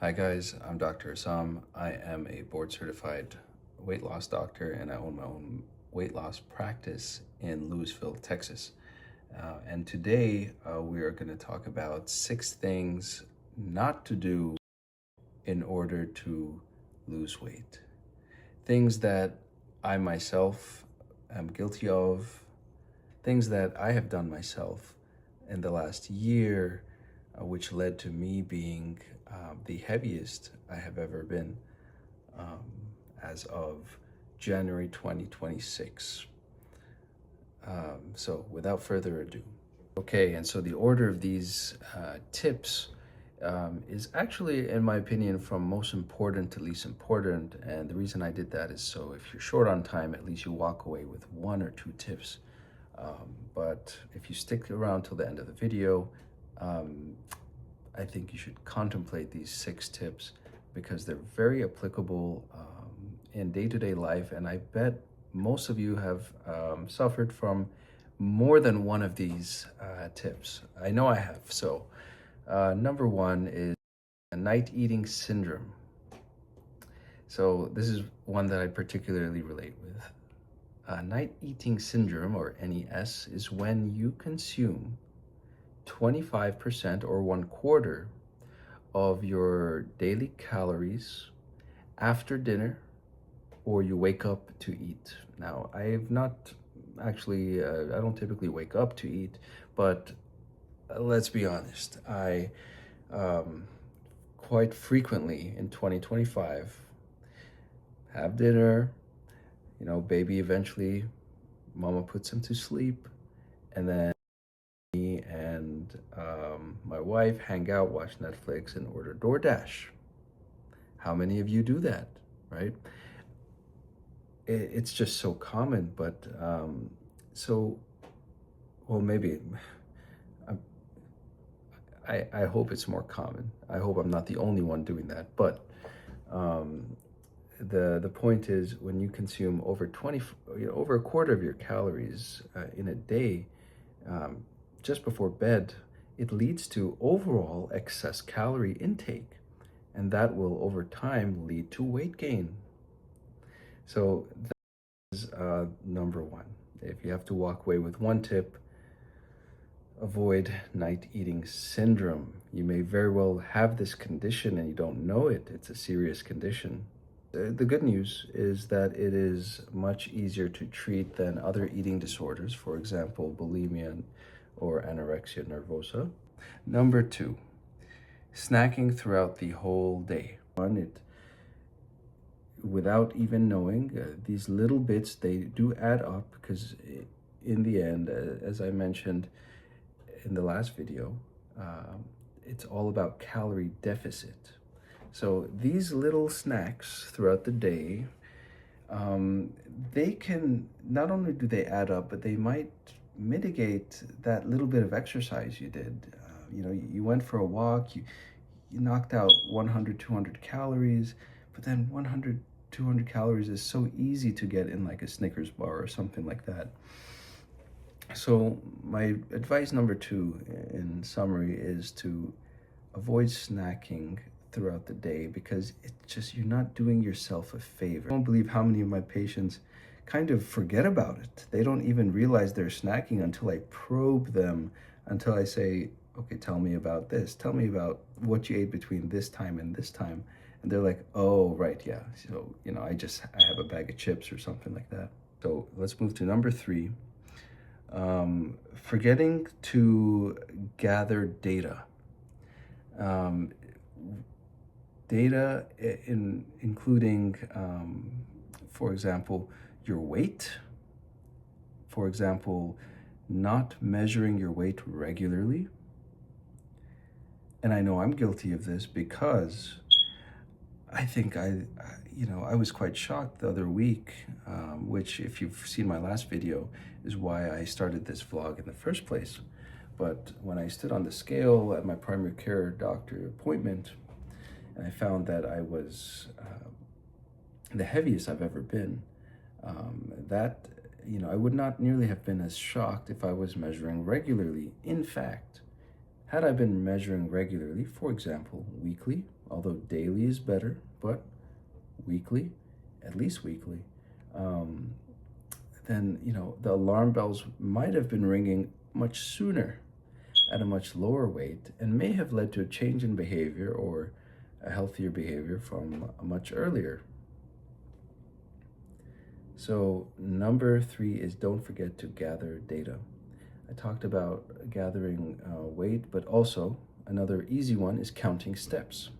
Hi guys, I'm Dr. Assam. I am a board certified weight loss doctor and I own my own weight loss practice in Lewisville, Texas. And today we are going to talk about 6 things not to do in order to lose weight. Things that I myself am guilty of, things that I have done myself in the last year, which led to me being the heaviest I have ever been um, as of January 2026. So without further ado. Okay, and so the order of these tips is actually, in my opinion, from most important to least important. And the reason I did that is so if you're short on time, at least you walk away with 1 or 2 tips. But if you stick around till the end of the video, um, I think you should contemplate these 6 tips because they're very applicable in day-to-day life. And I bet most of you have suffered from more than one of these tips. I know I have. So number 1 is a night eating syndrome. So this is one that I particularly relate with. Night eating syndrome, or NES, is when you consume 25% or 1/4 of your daily calories after dinner, or you wake up to eat. Now, I've not actually, I don't typically wake up to eat, but let's be honest, I quite frequently in 2025 have dinner, baby eventually, mama puts him to sleep, and then me and my wife hang out, watch Netflix, and order DoorDash. How many of you do that, right? It's just so common, but so, well, maybe I hope it's more common. I hope I'm not the only one doing that, but the point is when you consume over 20, over 1/4 of your calories in a day, just before bed, it leads to overall excess calorie intake, and that will over time lead to weight gain. So that is number 1. If you have to walk away with 1 tip, avoid night eating syndrome. You may very well have this condition and you don't know it. It's a serious condition. The good news is that it is much easier to treat than other eating disorders, for example, bulimia or anorexia nervosa. Number 2, snacking throughout the whole day. Without even knowing, these little bits, they do add up because in the end, as I mentioned in the last video, it's all about calorie deficit. So these little snacks throughout the day, they can, not only do they add up, but they might mitigate that little bit of exercise you did. You went for a walk, you knocked out 100, 200 calories, but then 100, 200 calories is so easy to get in like a Snickers bar or something like that. So my advice number 2 in summary is to avoid snacking throughout the day because it's just, you're not doing yourself a favor. I don't believe how many of my patients kind of forget about it. They don't even realize they're snacking until I probe them, until I say, okay, tell me about this. Tell me about what you ate between this time and this time. And they're like, oh, right, yeah. So, I have a bag of chips or something like that. So let's move to number 3. Forgetting to gather data. Data including, for example, your weight. For example, not measuring your weight regularly. And I know I'm guilty of this because I think I was quite shocked the other week, which if you've seen my last video is why I started this vlog in the first place. But when I stood on the scale at my primary care doctor appointment, and I found that I was the heaviest I've ever been, I would not nearly have been as shocked if I was measuring regularly. In fact, had I been measuring regularly, for example, weekly, although daily is better, but weekly, at least weekly, um, then, the alarm bells might have been ringing much sooner at a much lower weight and may have led to a change in behavior or a healthier behavior from much earlier. So, number 3 is don't forget to gather data. I talked about gathering weight, but also another easy one is counting steps.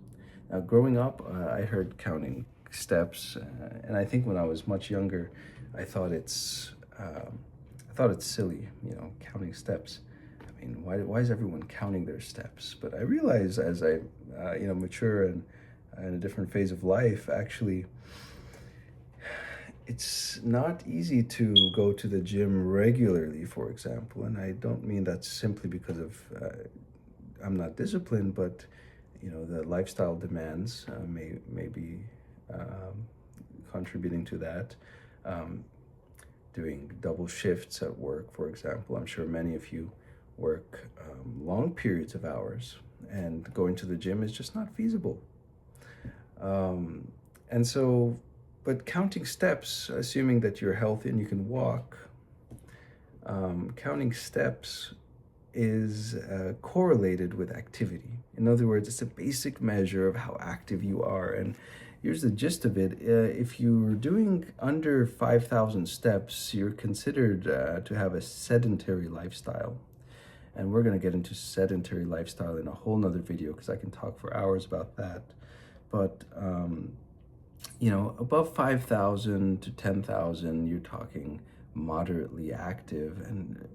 Now, growing up, I heard counting steps, and I think when I was much younger, I thought it's silly, counting steps. I mean, why is everyone counting their steps? But I realize as I, mature and in a different phase of life, actually, it's not easy to go to the gym regularly, for example. And I don't mean that simply because of I'm not disciplined, but the lifestyle demands may be um, contributing to that. Um, Doing double shifts at work, for example. I'm sure many of you work long periods of hours, and going to the gym is just not feasible. And so, but counting steps, assuming that you're healthy and you can walk, counting steps is correlated with activity. In other words, it's a basic measure of how active you are. And here's the gist of it. If you're doing under 5,000 steps, you're considered to have a sedentary lifestyle. And we're going to get into sedentary lifestyle in a whole nother video because I can talk for hours about that. But, above 5,000 to 10,000, you're talking moderately active. And,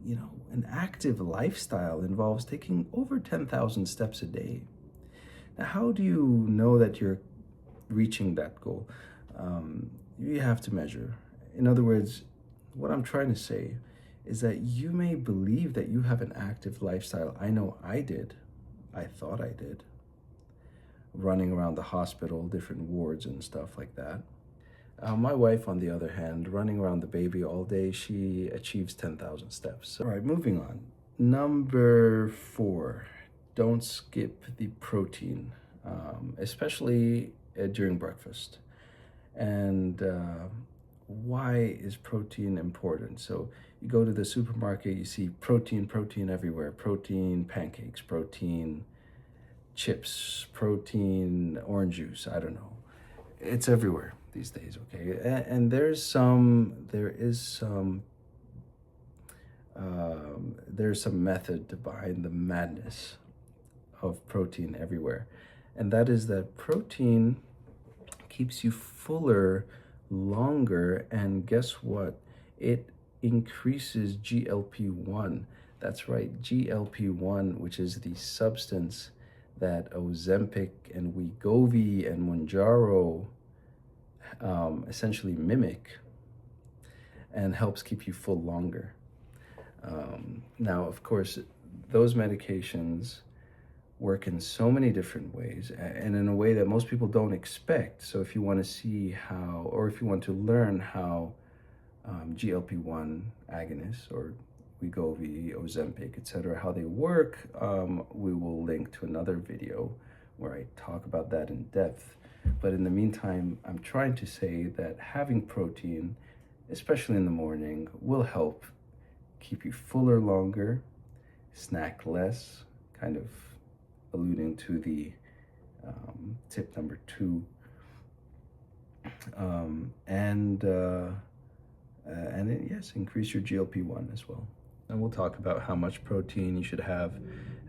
an active lifestyle involves taking over 10,000 steps a day. Now, how do you know that you're reaching that goal? You have to measure. In other words, what I'm trying to say is that you may believe that you have an active lifestyle. I know I did. I thought I did. Running around the hospital, different wards and stuff like that. My wife, on the other hand, running around the baby all day, she achieves 10,000 steps. All right, moving on. Number 4, don't skip the protein, especially during breakfast. And why is protein important? So you go to the supermarket, you see protein everywhere. Protein pancakes, protein chips, protein orange juice, I don't know. It's everywhere these days, okay? And there's some method behind the madness of protein everywhere. And that is that protein keeps you fuller longer, and guess what? It increases GLP-1. That's right, GLP-1, which is the substance that Ozempic and Wegovy and Mounjaro essentially mimic, and helps keep you full longer. Now, of course, those medications work in so many different ways and in a way that most people don't expect. So if you want to see how, or if you want to learn how GLP-1 agonists or Wegovy, Ozempic, etc., how they work, we will link to another video where I talk about that in depth. But in the meantime, I'm trying to say that having protein, especially in the morning, will help keep you fuller longer, snack less, kind of alluding to the tip number 2, yes, increase your GLP-1 as well. And we'll talk about how much protein you should have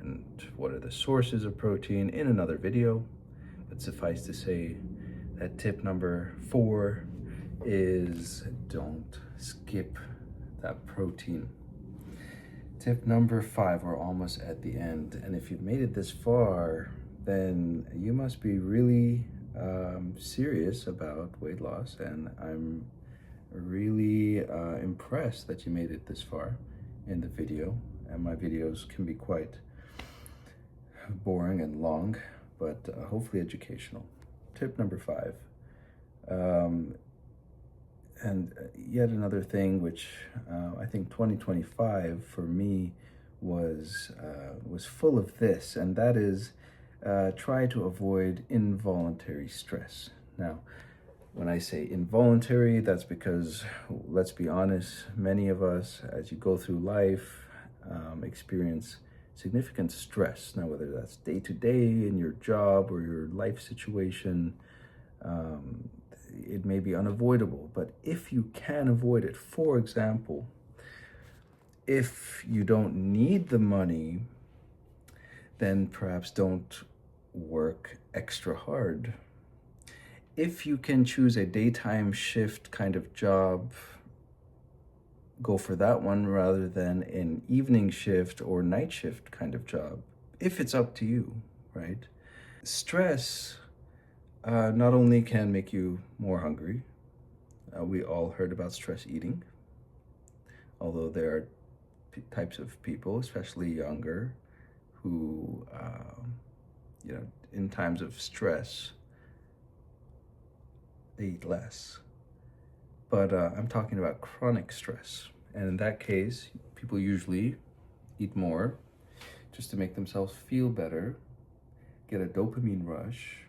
and what are the sources of protein in another video. But suffice to say that tip number 4 is don't skip that protein. Tip number 5, we're almost at the end. And if you've made it this far, then you must be really serious about weight loss. And I'm really impressed that you made it this far in the video. And my videos can be quite boring and long, but hopefully educational. Tip number 5. And yet another thing which I think 2025 for me was full of this, and that is try to avoid involuntary stress. Now, when I say involuntary, that's because, let's be honest, many of us, as you go through life, experience significant stress. Now, whether that's day to day in your job or your life situation, it may be unavoidable. But if you can avoid it, for example, if you don't need the money, then perhaps don't work extra hard. If you can choose a daytime shift kind of job, go for that one rather than an evening shift or night shift kind of job, if it's up to you, right? Stress not only can make you more hungry, we all heard about stress eating, although there are types of people, especially younger, who, in times of stress, they eat less. But I'm talking about chronic stress. And in that case, people usually eat more just to make themselves feel better, get a dopamine rush,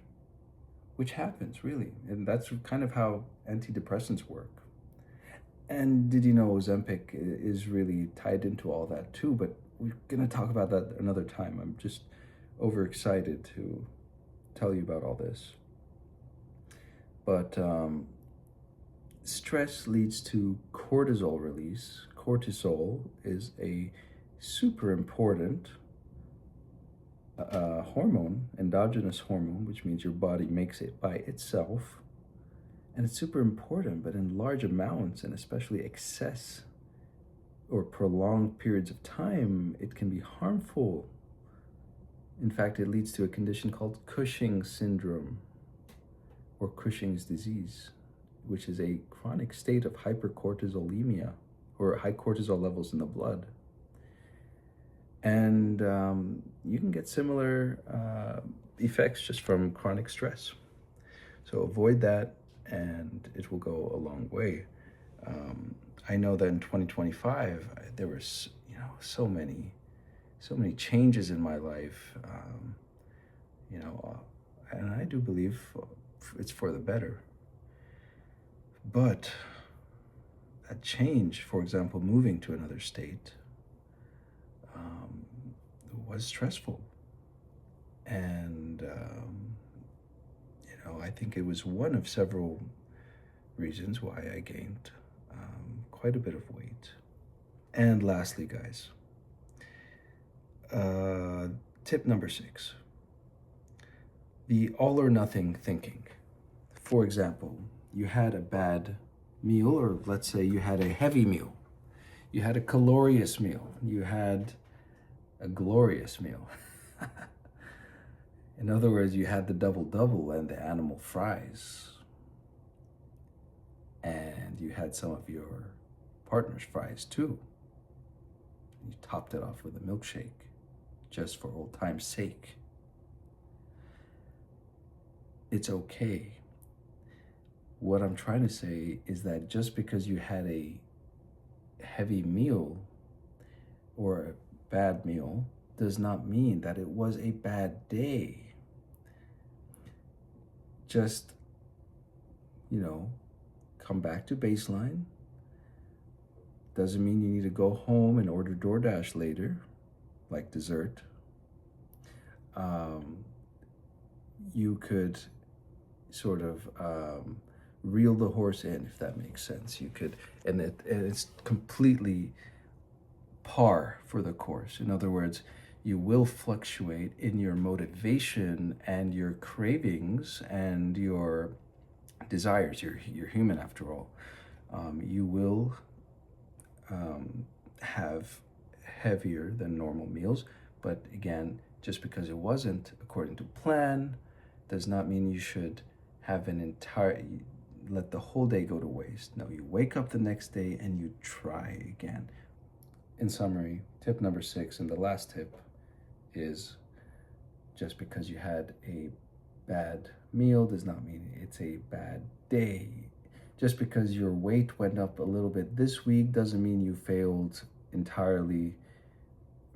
which happens really. And that's kind of how antidepressants work. And did you know Ozempic is really tied into all that too? But we're going to talk about that another time. I'm just overexcited to tell you about all this. But stress leads to cortisol release. Cortisol is a super important hormone, endogenous hormone, which means your body makes it by itself. And it's super important, but in large amounts, and especially excess or prolonged periods of time, it can be harmful. In fact, it leads to a condition called Cushing's syndrome or Cushing's disease, which is a chronic state of hypercortisolemia or high cortisol levels in the blood. And you can get similar effects just from chronic stress. So avoid that, and it will go a long way. I know that in 2025, there was, so many changes in my life, and I do believe it's for the better. But that change, for example, moving to another state, was stressful. And, I think it was one of several reasons why I gained quite a bit of weight. And lastly, guys, tip number 6, the all or nothing thinking. For example, you had a bad meal, or let's say you had a heavy meal. You had a calorious meal. You had a glorious meal. In other words, you had the double-double and the animal fries. And you had some of your partner's fries too. You topped it off with a milkshake, just for old time's sake. It's okay. What I'm trying to say is that just because you had a heavy meal or a bad meal does not mean that it was a bad day. Just, come back to baseline. Doesn't mean you need to go home and order DoorDash later, like dessert. You could sort of reel the horse in, if that makes sense. You could, and it's completely par for the course. In other words, you will fluctuate in your motivation and your cravings and your desires. You're human after all. You will have heavier than normal meals, but again, just because it wasn't according to plan does not mean you should have let the whole day go to waste. No, you wake up the next day and you try again. In summary, tip number 6, and the last tip, is just because you had a bad meal does not mean it's a bad day. Just because your weight went up a little bit this week doesn't mean you failed entirely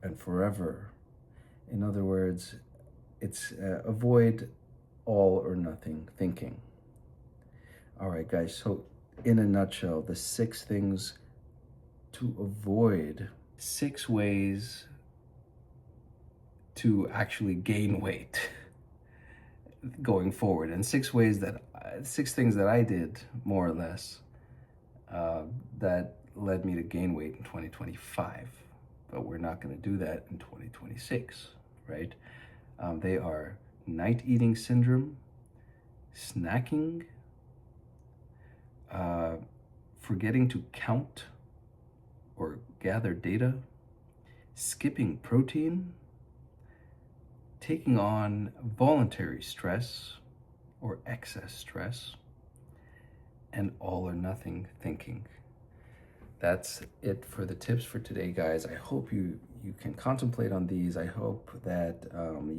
and forever. In other words, It's avoid all or nothing thinking. All right, guys. So, in a nutshell, the 6 things to avoid, 6 ways to actually gain weight going forward, and 6 things that I did more or less that led me to gain weight in 2025. But we're not going to do that in 2026, right? They are night eating syndrome, snacking, forgetting to count or gather data, skipping protein, taking on voluntary stress or excess stress, and all or nothing thinking. That's it for the tips for today, guys. I hope you can contemplate on these. I hope that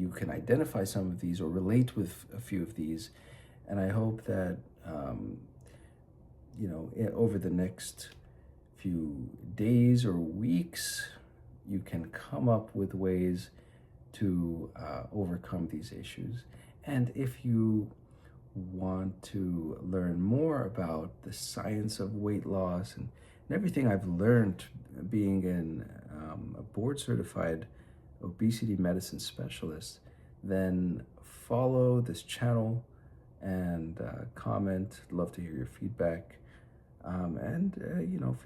you can identify some of these or relate with a few of these. And I hope that, over the next few days or weeks, you can come up with ways to overcome these issues. And if you want to learn more about the science of weight loss and everything I've learned being a board certified obesity medicine specialist, then follow this channel and comment. Love to hear your feedback.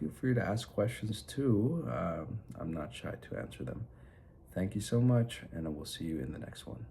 Feel free to ask questions too. I'm not shy to answer them. Thank you so much, and I will see you in the next one.